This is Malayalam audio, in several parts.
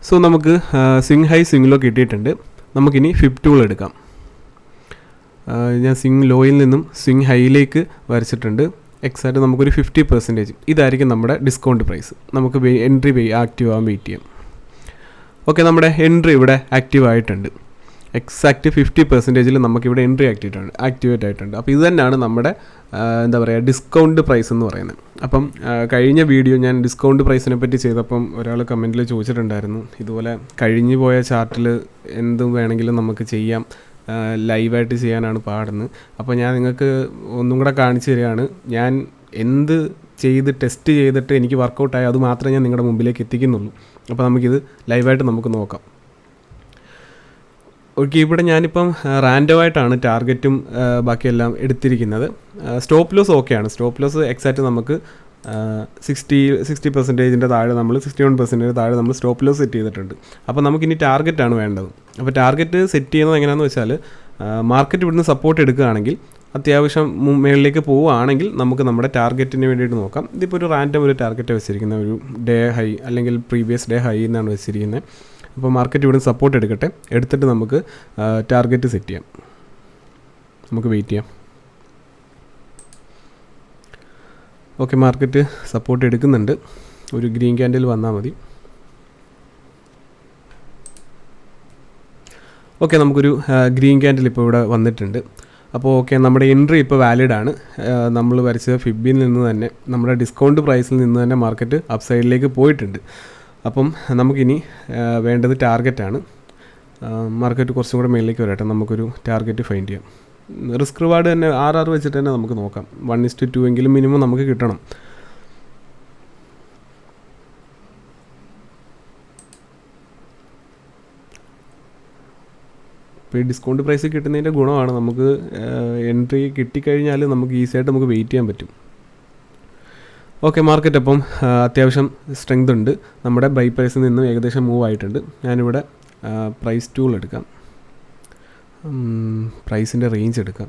സോ നമുക്ക് സ്വിംഗ് ഹൈ സ്വിംഗ് ലോ കിട്ടിയിട്ടുണ്ട്. നമുക്കിനി ഫിബ് ടൂൾ എടുക്കാം. ഞാൻ സ്വിംഗ് ലോയിൽ നിന്നും സ്വിംഗ് ഹൈയിലേക്ക് വരച്ചിട്ടുണ്ട്. എക്സാക്റ്റ് നമുക്കൊരു 50%. ഇതായിരിക്കും നമ്മുടെ ഡിസ്കൗണ്ട് പ്രൈസ്. നമുക്ക് എൻട്രി ആക്റ്റീവ് ആകാൻ വെയിറ്റ് ചെയ്യാം. ഓക്കെ, നമ്മുടെ എൻട്രി ഇവിടെ ആക്റ്റീവ് ആയിട്ടുണ്ട്. എക്സാക്റ്റ് 50% നമുക്കിവിടെ എൻട്രി ആക്ടിവേറ്റ് ആയിട്ടുണ്ട്. അപ്പോൾ ഇത് തന്നെയാണ് നമ്മുടെ എന്താ പറയുക ഡിസ്കൗണ്ട് പ്രൈസ് എന്ന് പറയുന്നത്. അപ്പം കഴിഞ്ഞ വീഡിയോ ഞാൻ ഡിസ്കൗണ്ട് പ്രൈസിനെ പറ്റി ചെയ്തപ്പം ഒരാൾ കമൻറ്റിൽ ചോദിച്ചിട്ടുണ്ടായിരുന്നു, ഇതുപോലെ കഴിഞ്ഞു പോയ ചാർട്ടിൽ എന്തും വേണമെങ്കിലും നമുക്ക് ചെയ്യാം, ലൈവായിട്ട് ചെയ്യാനാണ് പാടുന്നത്. അപ്പോൾ ഞാൻ നിങ്ങൾക്ക് ഒന്നും കൂടെ കാണിച്ചു തരികയാണ്. ഞാൻ എന്ത് ടെസ്റ്റ് ചെയ്തിട്ട് എനിക്ക് വർക്കൗട്ടായി അത് മാത്രമേ ഞാൻ നിങ്ങളുടെ മുമ്പിലേക്ക് എത്തിക്കുന്നുള്ളൂ. അപ്പോൾ നമുക്കിത് ലൈവായിട്ട് നമുക്ക് നോക്കാം. ഓക്കെ, ഇവിടെ ഞാനിപ്പം റാൻഡമായിട്ടാണ് ടാർഗറ്റും ബാക്കിയെല്ലാം എടുത്തിരിക്കുന്നത്. സ്റ്റോപ്പ് ലോസ് ഓക്കെയാണ്. സ്റ്റോപ്പ് ലോസ് എക്സാക്റ്റ് നമുക്ക് 60% താഴെ നമ്മൾ 61% താഴെ നമ്മൾ സ്റ്റോപ്പ് ലോസ് സെറ്റ് ചെയ്തിട്ടുണ്ട്. അപ്പോൾ നമുക്കിനി ടാർഗറ്റാണ് വേണ്ടത്. അപ്പോൾ ടാർഗറ്റ് സെറ്റ് ചെയ്യുന്നത് എങ്ങനെയാണെന്ന് വെച്ചാൽ, മാർക്കറ്റ് ഇവിടുന്ന് സപ്പോർട്ട് എടുക്കുകയാണെങ്കിൽ അത്യാവശ്യം മേളിലേക്ക് പോവുകയാണെങ്കിൽ നമുക്ക് നമ്മുടെ ടാർഗറ്റിന് വേണ്ടിയിട്ട് നോക്കാം. ഇതിപ്പോൾ ഒരു റാൻഡം ഒരു ടാർഗറ്റ് വെച്ചിരിക്കുന്ന ഒരു ഡേ ഹൈ അല്ലെങ്കിൽ പ്രീവിയസ് ഡേ ഹൈ എന്നാണ് വെച്ചിരിക്കുന്നത്. അപ്പോൾ മാർക്കറ്റ് ഇവിടുന്ന് സപ്പോർട്ട് എടുത്തിട്ട് നമുക്ക് ടാർഗറ്റ് സെറ്റ് ചെയ്യാം. നമുക്ക് വെയിറ്റ് ചെയ്യാം. ഓക്കെ, മാർക്കറ്റ് സപ്പോർട്ട് എടുക്കുന്നുണ്ട്. ഒരു ഗ്രീൻ ക്യാൻഡിൽ വന്നാൽ മതി. ഓക്കെ, നമുക്കൊരു ഗ്രീൻ ക്യാൻഡിൽ ഇപ്പോൾ ഇവിടെ വന്നിട്ടുണ്ട്. അപ്പോൾ ഓക്കെ, നമ്മുടെ എൻട്രി ഇപ്പോൾ വാലിഡാണ്. നമ്മൾ വരച്ച ഫിബിൽ നിന്ന് തന്നെ നമ്മുടെ ഡിസ്കൗണ്ട് പ്രൈസിൽ നിന്ന് തന്നെ മാർക്കറ്റ് അപ്പ് സൈഡിലേക്ക് പോയിട്ടുണ്ട്. അപ്പം നമുക്കിനി വേണ്ടത് ടാർഗറ്റാണ്. മാർക്കറ്റ് കുറച്ചും കൂടെ മേളിലേക്ക് വരട്ടെ, നമുക്കൊരു ടാർഗറ്റ് ഫൈൻഡ് ചെയ്യാം. റിസ്ക് റിവാർഡ് തന്നെ 6 വെച്ചിട്ട് തന്നെ നമുക്ക് നോക്കാം. 1:2 എങ്കിലും മിനിമം നമുക്ക് കിട്ടണം. ഇപ്പോൾ ഈ ഡിസ്കൗണ്ട് പ്രൈസ് കിട്ടുന്നതിൻ്റെ ഗുണമാണ് നമുക്ക് എൻട്രി കിട്ടിക്കഴിഞ്ഞാൽ നമുക്ക് ഈസിയായിട്ട് നമുക്ക് വെയിറ്റ് ചെയ്യാൻ പറ്റും. ഓക്കെ, മാർക്കറ്റ് അപ്പം അത്യാവശ്യം സ്ട്രെങ്ത് ഉണ്ട്. നമ്മുടെ ബൈ പ്രൈസിൽ നിന്നും ഏകദേശം മൂവ് ആയിട്ടുണ്ട്. ഞാനിവിടെ പ്രൈസ് ടൂൾ എടുക്കാം, പ്രൈസിൻ്റെ റേഞ്ച് എടുക്കാം.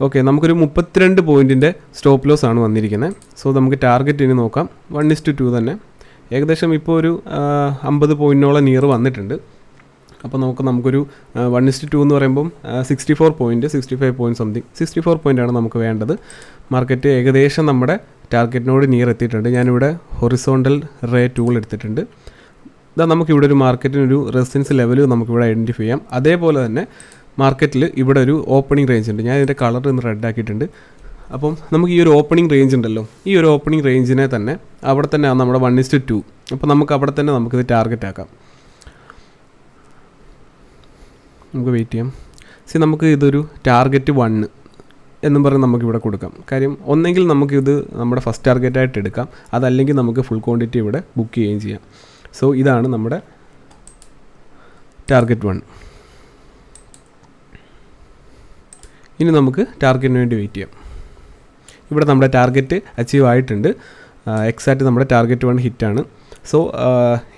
ഓക്കെ, നമുക്കൊരു 32 പോയിൻറ്റിൻ്റെ സ്റ്റോപ്പ് ലോസ് ആണ് വന്നിരിക്കുന്നത്. സോ നമുക്ക് ടാർഗറ്റ് ഇനി നോക്കാം. 1:2 തന്നെ. ഏകദേശം ഇപ്പോൾ ഒരു 50 പോയിൻറ്റിനോളം നിയർ വന്നിട്ടുണ്ട്. അപ്പോൾ നമുക്കൊരു 1:2 എന്ന് പറയുമ്പം 64 പോയിൻറ്റ് 65 പോയിൻറ്റ് സംതിങ് 64 പോയിൻ്റാണ് നമുക്ക് വേണ്ടത്. മാർക്കറ്റ് ഏകദേശം നമ്മുടെ ടാർഗറ്റിനോട് നിയർ എത്തിയിട്ടുണ്ട്. ഞാനിവിടെ ഹൊറിസോണ്ടൽ റേ ടൂൾ എടുത്തിട്ടുണ്ട്. ഇതാ നമുക്കിവിടെ ഒരു മാർക്കറ്റിനൊരു റെസിസ്റ്റൻസ് ലെവൽ നമുക്കിവിടെ ഐഡൻറ്റിഫൈ ചെയ്യാം. അതേപോലെ തന്നെ മാർക്കറ്റിൽ ഇവിടെ ഒരു ഓപ്പണിംഗ് റേഞ്ച് ഉണ്ട്. ഞാൻ ഇതിൻ്റെ കളർ ഇന്ന് റെഡ് ആക്കിയിട്ടുണ്ട്. അപ്പം നമുക്ക് ഈ ഒരു ഓപ്പണിംഗ് റേഞ്ച് ഉണ്ടല്ലോ, ഈ ഒരു ഓപ്പണിംഗ് റേഞ്ചിനെ തന്നെ അവിടെ തന്നെ നമ്മുടെ 1:2. അപ്പോൾ നമുക്ക് അവിടെ തന്നെ നമുക്കിത് ടാർഗറ്റ് ആക്കാം. നമുക്ക് വെയിറ്റ് ചെയ്യാം. നമുക്ക് ഇതൊരു ടാർഗറ്റ് 1 എന്നും പറഞ്ഞ് നമുക്കിവിടെ കൊടുക്കാം. കാര്യം ഒന്നെങ്കിൽ നമുക്കിത് നമ്മുടെ ഫസ്റ്റ് ടാർഗറ്റായിട്ട് എടുക്കാം, അതല്ലെങ്കിൽ നമുക്ക് ഫുൾ ക്വാണ്ടിറ്റി ഇവിടെ ബുക്ക് ചെയ്യുകയും ചെയ്യാം. സോ ഇതാണ് നമ്മുടെ ടാർഗറ്റ് 1. ഇനി നമുക്ക് ടാർഗറ്റിന് വേണ്ടി വെയിറ്റ് ചെയ്യാം. ഇവിടെ നമ്മുടെ ടാർഗറ്റ് അച്ചീവ് ആയിട്ടുണ്ട്. എക്സാക്റ്റ് നമ്മുടെ ടാർഗറ്റ് 1 ഹിറ്റാണ്. സോ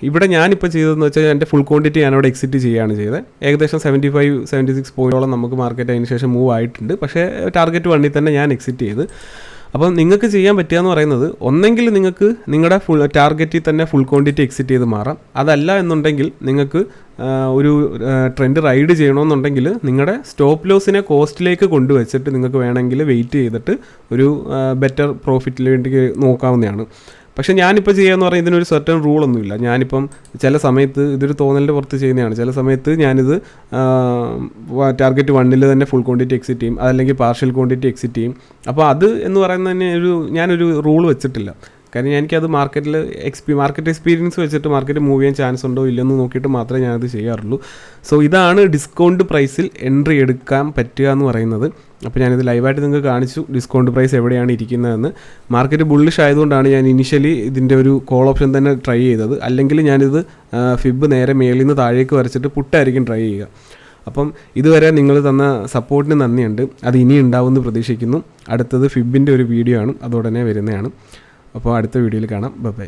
ഇവിടെ ഞാനിപ്പോൾ ചെയ്തതെന്ന് വെച്ചാൽ എൻ്റെ ഫുൾ ക്വാണ്ടിറ്റി ഞാനവിടെ എക്സിറ്റ് ചെയ്യുകയാണ് ചെയ്തത്. ഏകദേശം 75-76 പോയിൻറ്റോളം നമുക്ക് മാർക്കറ്റ് അതിന് ശേഷം മൂവ് ആയിട്ടുണ്ട്. പക്ഷേ ടാർഗറ്റ് 1 തന്നെ ഞാൻ എക്സിറ്റ് ചെയ്ത്. അപ്പം നിങ്ങൾക്ക് ചെയ്യാൻ പറ്റുക എന്ന് പറയുന്നത്, ഒന്നെങ്കിൽ നിങ്ങൾക്ക് നിങ്ങളുടെ ടാർഗറ്റിൽ തന്നെ ഫുൾ ക്വാണ്ടിറ്റി എക്സിറ്റ് ചെയ്ത് മാറാം. അതല്ല എന്നുണ്ടെങ്കിൽ നിങ്ങൾക്ക് ഒരു ട്രെൻഡ് റൈഡ് ചെയ്യണമെന്നുണ്ടെങ്കിൽ നിങ്ങളുടെ സ്റ്റോപ്പ് ലോസിനെ കോസ്റ്റിലേക്ക് കൊണ്ടുവച്ചിട്ട് നിങ്ങൾക്ക് വേണമെങ്കിൽ വെയിറ്റ് ചെയ്തിട്ട് ഒരു ബെറ്റർ പ്രോഫിറ്റിന് വേണ്ടി നോക്കാവുന്നതാണ്. പക്ഷേ ഞാനിപ്പോൾ ചെയ്യാമെന്ന് പറഞ്ഞാൽ ഇതിനൊരു സർട്ടൺ റൂളൊന്നുമില്ല. ഞാനിപ്പം ചില സമയത്ത് ഇതൊരു തോന്നലിൻ്റെ പുറത്ത് ചെയ്യുന്നതാണ്. ചില സമയത്ത് ഞാനിത് ടാർഗറ്റ് 1 തന്നെ ഫുൾ ക്വാണ്ടിറ്റി എക്സിറ്റ് ചെയ്യും, അതല്ലെങ്കിൽ പാർഷ്യൽ ക്വാണ്ടിറ്റി എക്സിറ്റ് ചെയ്യും. അപ്പോൾ അത് എന്ന് പറയുന്നത് തന്നെ ഞാനൊരു റൂൾ വെച്ചിട്ടില്ല. കാര്യം എനിക്കത് മാർക്കറ്റ് എക്സ്പീരിയൻസ് വെച്ചിട്ട് മാർക്കറ്റ് മൂവ് ചെയ്യാൻ ചാൻസ് ഉണ്ടോ ഇല്ലെന്ന് നോക്കിയിട്ട് മാത്രമേ ഞാനത് ചെയ്യാറുള്ളൂ. സോ ഇതാണ് ഡിസ്കൗണ്ട് പ്രൈസിൽ എൻട്രി എടുക്കാൻ പറ്റുക എന്ന് പറയുന്നത്. അപ്പോൾ ഞാനിത് ലൈവായിട്ട് നിങ്ങൾക്ക് കാണിച്ചു ഡിസ്കൗണ്ട് പ്രൈസ് എവിടെയാണ് ഇരിക്കുന്നതെന്ന്. മാർക്കറ്റ് ബുള്ളിഷ് ആയതുകൊണ്ടാണ് ഞാൻ ഇനിഷ്യലി ഇതിൻ്റെ ഒരു കോൾ ഓപ്ഷൻ തന്നെ ട്രൈ ചെയ്തത്. അല്ലെങ്കിൽ ഞാനിത് ഫിബ് നേരെ മേളിൽ നിന്ന് താഴേക്ക് വരച്ചിട്ട് പുട്ടായിരിക്കും ട്രൈ ചെയ്യുക. അപ്പം ഇതുവരെ നിങ്ങൾ തന്ന സപ്പോർട്ടിന് നന്ദിയുണ്ട്. അത് ഇനി ഉണ്ടാവുമെന്ന് പ്രതീക്ഷിക്കുന്നു. അടുത്തത് ഫിബിൻ്റെ ഒരു വീഡിയോ ആണ്, അതോടനെ വരുന്നതാണ്. അപ്പോൾ അടുത്ത വീഡിയോയിൽ കാണാം. ബൈ.